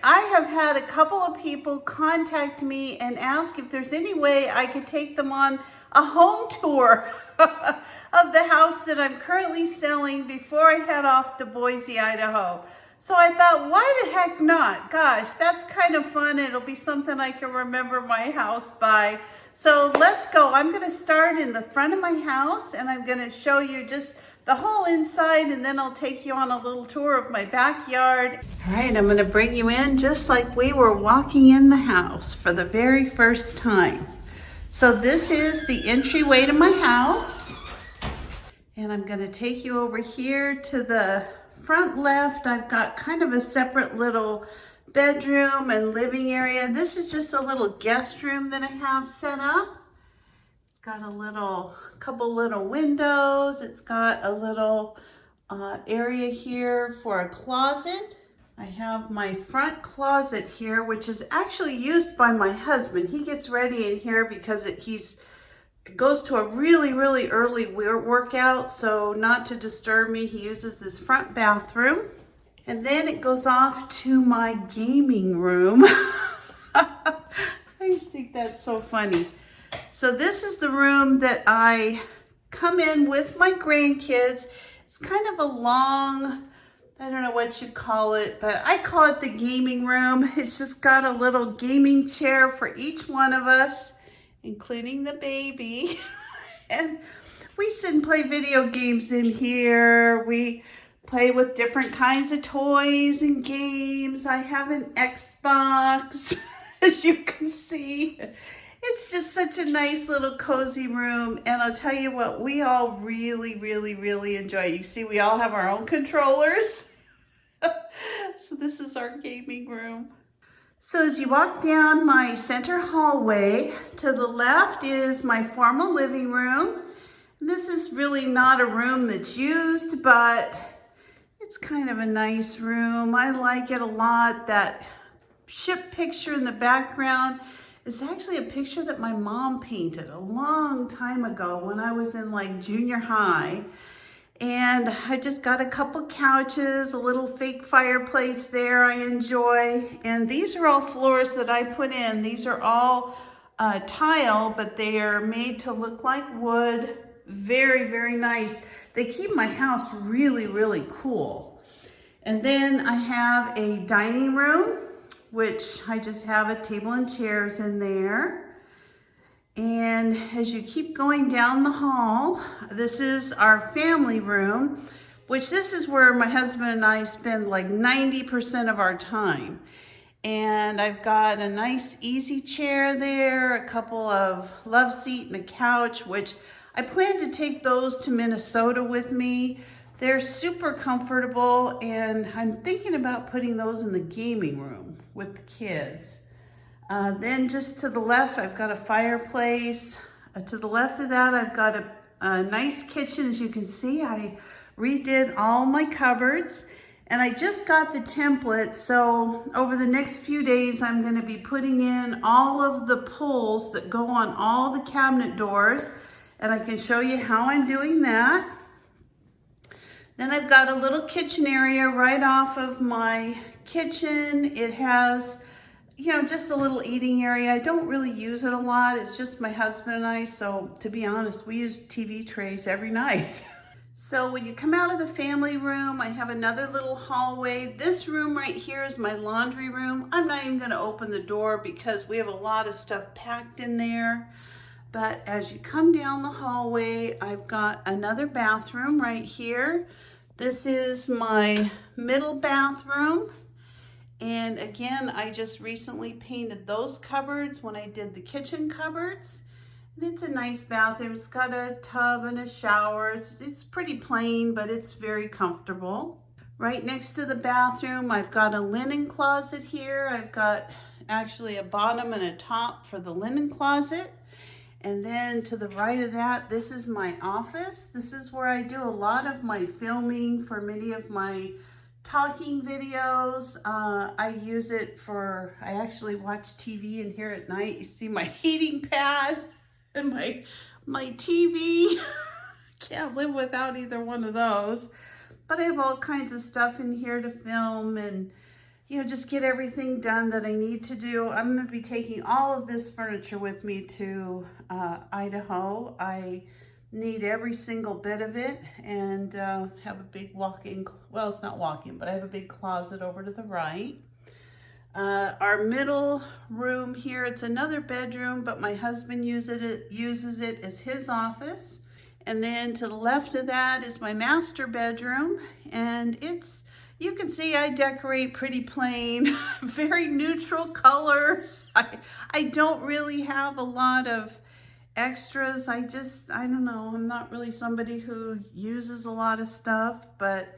I have had a couple of people contact me and ask if there's any way I could take them on a home tour of the house that I'm currently selling before I head off to Boise, Idaho. So I thought, why the heck not? Gosh, that's kind of fun. It'll be something I can remember my house by. So let's go. I'm going to start in the front of my house and I'm going to show you just the whole inside, and then I'll take you on a little tour of my backyard. All right, I'm going to bring you in just like we were walking in the house for the very first time. So this is the entryway to my house. And I'm going to take you over here to the front left. I've got kind of a separate little bedroom and living area. This is just a little guest room that I have set up. Got a couple little windows. It's got a little area here for a closet. I have my front closet here, which is actually used by my husband. He gets ready in here because he goes to a really early workout, so not to disturb me, he uses this front bathroom. And then it goes off to my gaming room. I just think that's so funny. So this is the room that I come in with my grandkids. It's kind of a long, I don't know what you call it, but I call it the gaming room. It's just got a little gaming chair for each one of us, including the baby. And we sit and play video games in here. We play with different kinds of toys and games. I have an Xbox, as you can see. It's just such a nice little cozy room, and I'll tell you what, we all really enjoy it. You see, we all have our own controllers. So this is our gaming room. So as you walk down my center hallway, to the left is my formal living room. This is really not a room that's used, but it's kind of a nice room. I like it a lot. That ship picture in the background is actually a picture that my mom painted a long time ago when I was in like junior high. And I just got a couple couches, a little fake fireplace there I enjoy. And these are all floors that I put in. These are all tile, but they are made to look like wood. Very nice. They keep my house really cool. And then I have a dining room, which I just have a table and chairs in there. And as you keep going down the hall, this is our family room, which this is where my husband and I spend like 90% of our time. And I've got a nice easy chair there, a couple of love seat and a couch, which I plan to take those to Minnesota with me. They're super comfortable, and I'm thinking about putting those in the gaming room with the kids. Then just to the left, I've got a fireplace. To the left of that, I've got a nice kitchen. As you can see, I redid all my cupboards, and I just got the template. So over the next few days, I'm going to be putting in all of the pulls that go on all the cabinet doors, and I can show you how I'm doing that. Then I've got a little kitchen area right off of my kitchen. It has, you know, just a little eating area. I don't really use it a lot. It's just my husband and I. So to be honest, we use TV trays every night. So when you come out of the family room, I have another little hallway. This room right here is my laundry room. I'm not even going to open the door because we have a lot of stuff packed in there. But as you come down the hallway, I've got another bathroom right here. This is my middle bathroom. And again, I just recently painted those cupboards when I did the kitchen cupboards. And it's a nice bathroom. It's got a tub and a shower. It's pretty plain, but it's very comfortable. Right next to the bathroom, I've got a linen closet here. I've got actually a bottom and a top for the linen closet. And then to the right of that, this is my office. This is where I do a lot of my filming for many of my talking videos. I use it for, I actually watch TV in here at night. You see my heating pad and my TV. Can't live without either one of those. But I have all kinds of stuff in here to film, and just get everything done that I need to do. I'm going to be taking all of this furniture with me to Idaho. I need every single bit of it, and have a big walk-in, well, it's not walk-in, but I have a big closet over to the right. Our middle room here, it's another bedroom, but my husband uses it as his office. And then to the left of that is my master bedroom, and you can see I decorate pretty plain, very neutral colors. I don't really have a lot of extras. I don't know, I'm not really somebody who uses a lot of stuff, but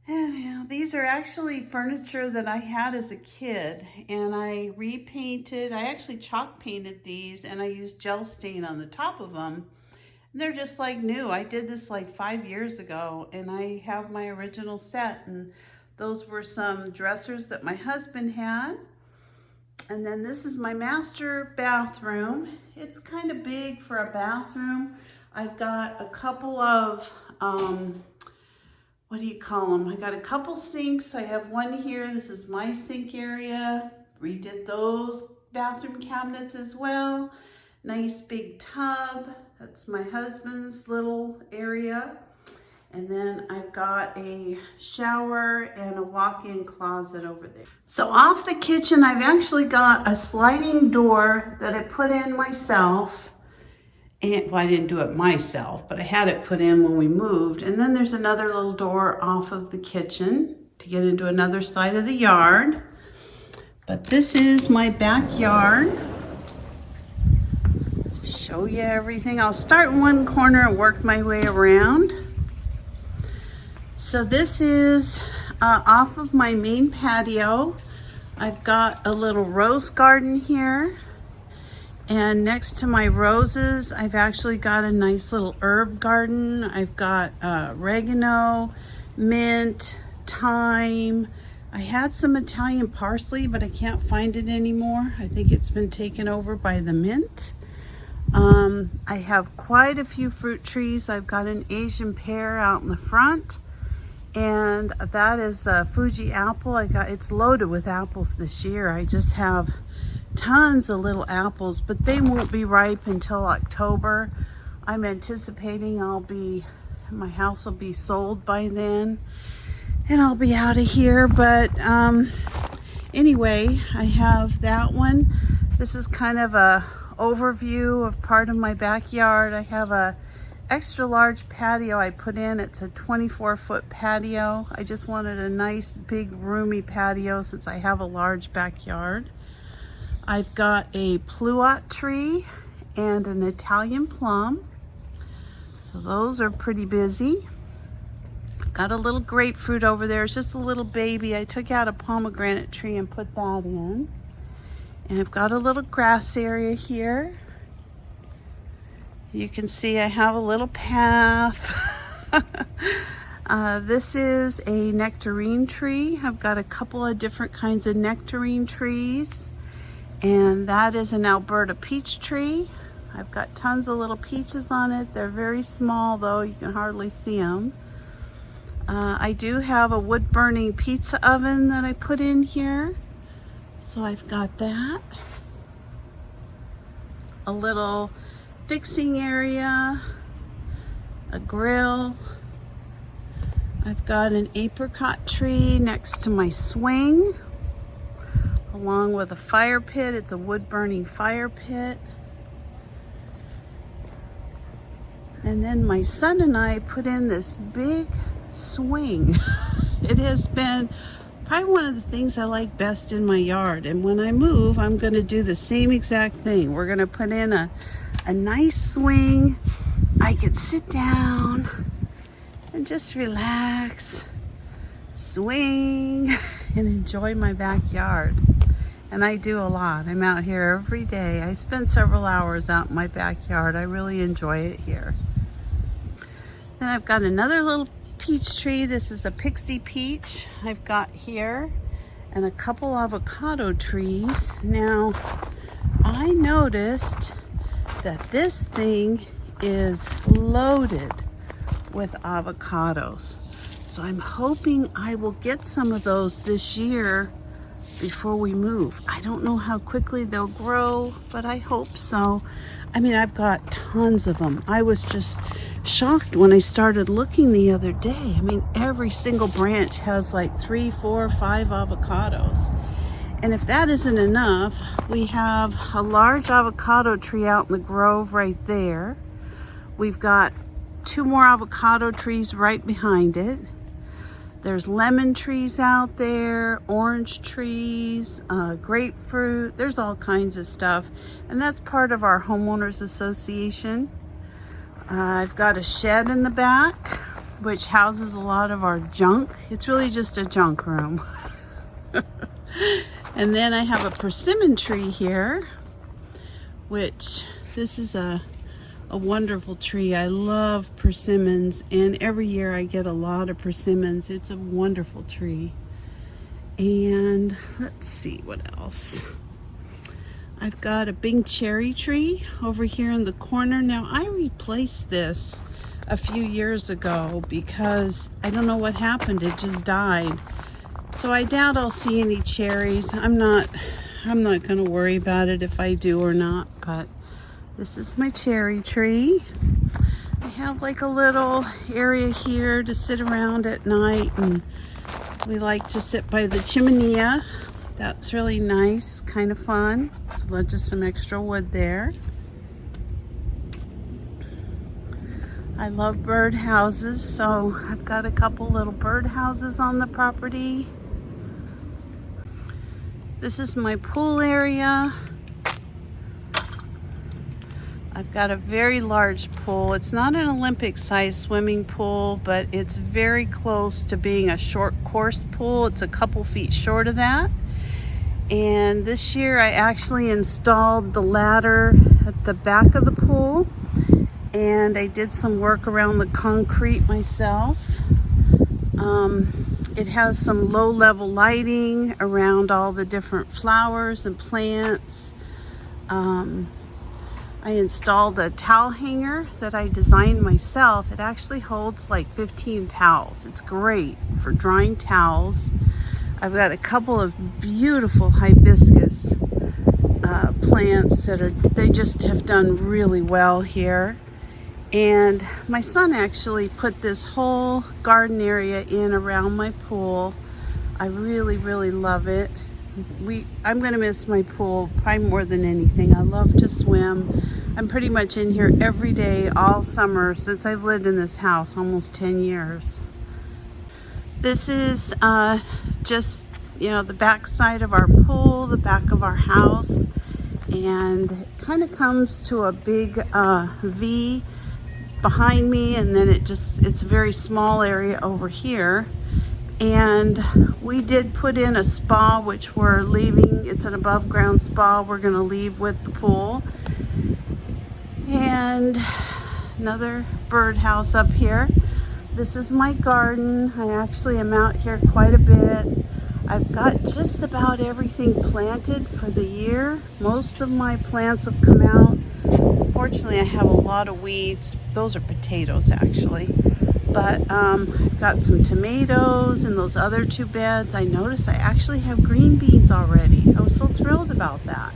yeah, these are actually furniture that I had as a kid, and I repainted. I actually chalk painted these, and I used gel stain on the top of them. And they're just like new. I did this like 5 years ago, and I have my original set, and those were some dressers that my husband had. And then this is my master bathroom. It's kind of big for a bathroom. I've got a couple of what do you call them? I got a couple sinks. I have one here. This is my sink area. Redid those bathroom cabinets as well. Nice big tub. That's my husband's little area. And then I've got a shower and a walk-in closet over there. So off the kitchen, I've actually got a sliding door that I put in myself. And, well, I didn't do it myself, but I had it put in when we moved. And then there's another little door off of the kitchen to get into another side of the yard. But this is my backyard. To show you everything. I'll start in one corner and work my way around. So this is off of my main patio. I've got a little rose garden here. And next to my roses, I've actually got a nice little herb garden. I've got oregano, mint, thyme. I had some Italian parsley, but I can't find it anymore. I think it's been taken over by the mint. I have quite a few fruit trees. I've got an Asian pear out in the front, and that is a Fuji apple. It's loaded with apples this year. I just have tons of little apples, but they won't be ripe until October. I'm anticipating my house will be sold by then, and I'll be out of here. But anyway, I have that one. This is kind of a overview of part of my backyard. I have a extra large patio I put in. It's a 24-foot patio. I just wanted a nice big roomy patio since I have a large backyard. I've got a pluot tree and an Italian plum. So those are pretty busy. I've got a little grapefruit over there. It's just a little baby. I took out a pomegranate tree and put that in. And I've got a little grass area here. You can see I have a little path. This is a nectarine tree. I've got a couple of different kinds of nectarine trees. And that is an Alberta peach tree. I've got tons of little peaches on it. They're very small though, you can hardly see them. I do have a wood burning pizza oven that I put in here. So I've got that. A little fixing area, a grill. I've got an apricot tree next to my swing, along with a fire pit. It's a wood burning fire pit. And then my son and I put in this big swing. It has been probably one of the things I like best in my yard. And when I move, I'm going to do the same exact thing. We're going to put in a nice swing. I could sit down and just relax, swing, and enjoy my backyard. And I do a lot. I'm out here every day. I spend several hours out in my backyard. I really enjoy it here. Then I've got another little peach tree. This is a pixie peach I've got here, and a couple avocado trees. Now, I noticed that this thing is loaded with avocados. So I'm hoping I will get some of those this year before we move. I don't know how quickly they'll grow, but I hope so. I mean, I've got tons of them. I was just shocked when I started looking the other day. I mean, every single branch has like 3, 4, 5 avocados. And if that isn't enough, we have a large avocado tree out in the grove right there. We've got 2 more avocado trees right behind it. There's lemon trees out there, orange trees, grapefruit. There's all kinds of stuff. And that's part of our homeowners association. I've got a shed in the back, which houses a lot of our junk. It's really just a junk room. And then I have a persimmon tree here, which this is a wonderful tree. I love persimmons, and every year I get a lot of persimmons. It's a wonderful tree. And let's see what else. I've got a big cherry tree over here in the corner. Now I replaced this a few years ago because I don't know what happened. It just died. So I doubt I'll see any cherries. I'm not going to worry about it if I do or not, but this is my cherry tree. I have like a little area here to sit around at night, and we like to sit by the chimenea. That's really nice, kind of fun. So just some extra wood there. I love bird houses, so I've got a couple little bird houses on the property. This is my pool area. I've got a very large pool. It's not an Olympic-sized swimming pool, but it's very close to being a short course pool. It's a couple feet short of that. And this year I actually installed the ladder at the back of the pool, and I did some work around the concrete myself. It has some low-level lighting around all the different flowers and plants. I installed a towel hanger that I designed myself. It actually holds like 15 towels. It's great for drying towels. I've got a couple of beautiful hibiscus plants they just have done really well here. And my son actually put this whole garden area in around my pool. I really, really love it. I'm gonna miss my pool probably more than anything. I love to swim. I'm pretty much in here every day all summer since I've lived in this house almost 10 years. This is just, you know, the back side of our pool, the back of our house, and it kind of comes to a big V behind me, and then it's a very small area over here. And we did put in a spa, which we're leaving. It's an above ground spa we're gonna leave with the pool. And another birdhouse up here. This is my garden. I actually am out here quite a bit. I've got just about everything planted for the year. Most of my plants have come out. Fortunately, I have a lot of weeds. Those are potatoes actually. But I've got some tomatoes in those other 2 beds. I noticed I actually have green beans already. I was so thrilled about that.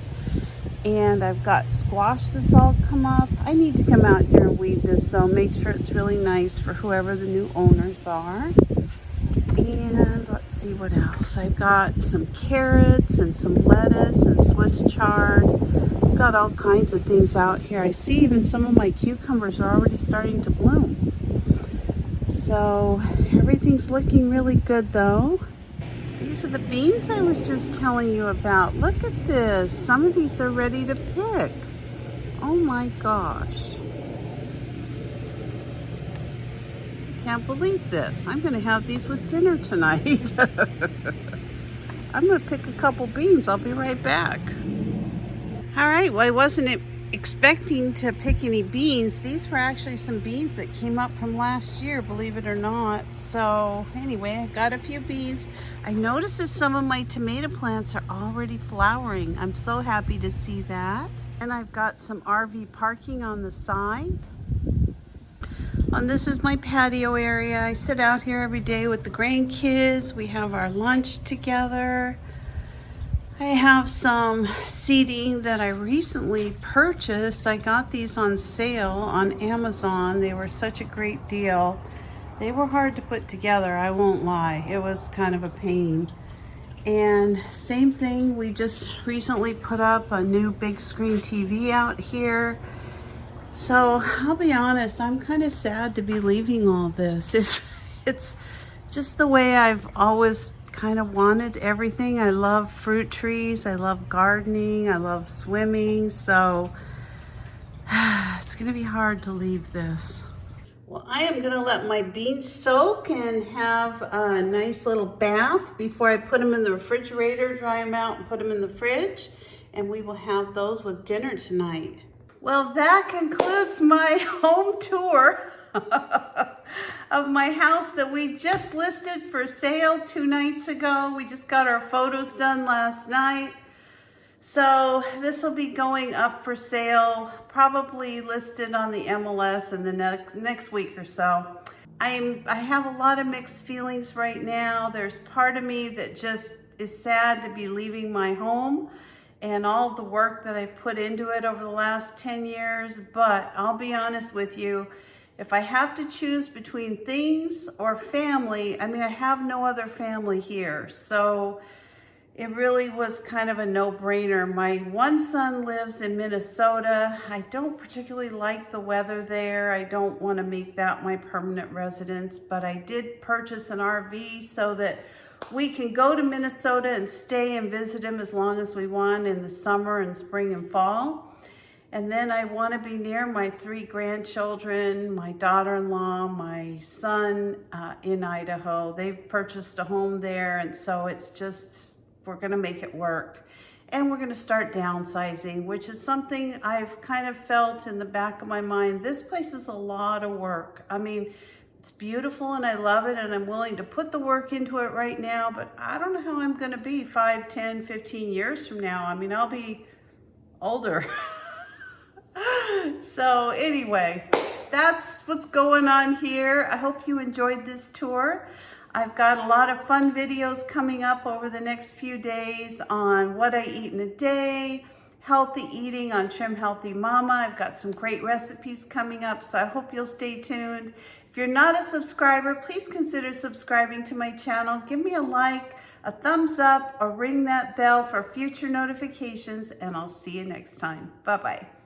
And I've got squash that's all come up. I need to come out here and weed this though, make sure it's really nice for whoever the new owners are. And let's see what else. I've got some carrots and some lettuce and Swiss chard. I've got all kinds of things out here. I see even some of my cucumbers are already starting to bloom. So everything's looking really good though. These are the beans I was just telling you about. Look at this. Some of these are ready to pick. Oh my gosh. Can't believe this. I'm going to have these with dinner tonight. I'm going to pick a couple beans. I'll be right back. All right. Well, I wasn't expecting to pick any beans. These were actually some beans that came up from last year, believe it or not. So anyway, I got a few beans. I noticed that some of my tomato plants are already flowering. I'm so happy to see that. And I've got some RV parking on the side. And this is my patio area. I sit out here every day with the grandkids. We have our lunch together. I have some seating that I recently purchased. I got these on sale on Amazon. They were such a great deal. They were hard to put together, I won't lie. It was kind of a pain. And same thing, we just recently put up a new big screen TV out here. So I'll be honest, I'm kind of sad to be leaving all this. It's just the way I've always kind of wanted everything. I love fruit trees, I love gardening, I love swimming, so it's gonna be hard to leave this. Well, I am gonna let my beans soak and have a nice little bath before I put them in the refrigerator, dry them out and put them in the fridge, and we will have those with dinner tonight. Well, that concludes my home tour of my house that we just listed for sale 2 nights ago. We just got our photos done last night. So this will be going up for sale, probably listed on the MLS in the next week or so. I have a lot of mixed feelings right now. There's part of me that just is sad to be leaving my home and all the work that I've put into it over the last 10 years. But I'll be honest with you, if I have to choose between things or family, I mean, I have no other family here. So it really was kind of a no-brainer. My one son lives in Minnesota. I don't particularly like the weather there. I don't want to make that my permanent residence, but I did purchase an RV so that we can go to Minnesota and stay and visit him as long as we want in the summer and spring and fall. And then I want to be near my 3 grandchildren, my daughter-in-law, my son in Idaho. They've purchased a home there, and so it's just, we're going to make it work. And we're going to start downsizing, which is something I've kind of felt in the back of my mind. This place is a lot of work. I mean, it's beautiful and I love it and I'm willing to put the work into it right now, but I don't know how I'm going to be 5, 10, 15 years from now. I mean, I'll be older. So anyway, that's what's going on here. I hope you enjoyed this tour. I've got a lot of fun videos coming up over the next few days on what I eat in a day, healthy eating on Trim Healthy Mama. I've got some great recipes coming up, so I hope you'll stay tuned. If you're not a subscriber, please consider subscribing to my channel. Give me a like, a thumbs up, or ring that bell for future notifications, and I'll see you next time. Bye-bye.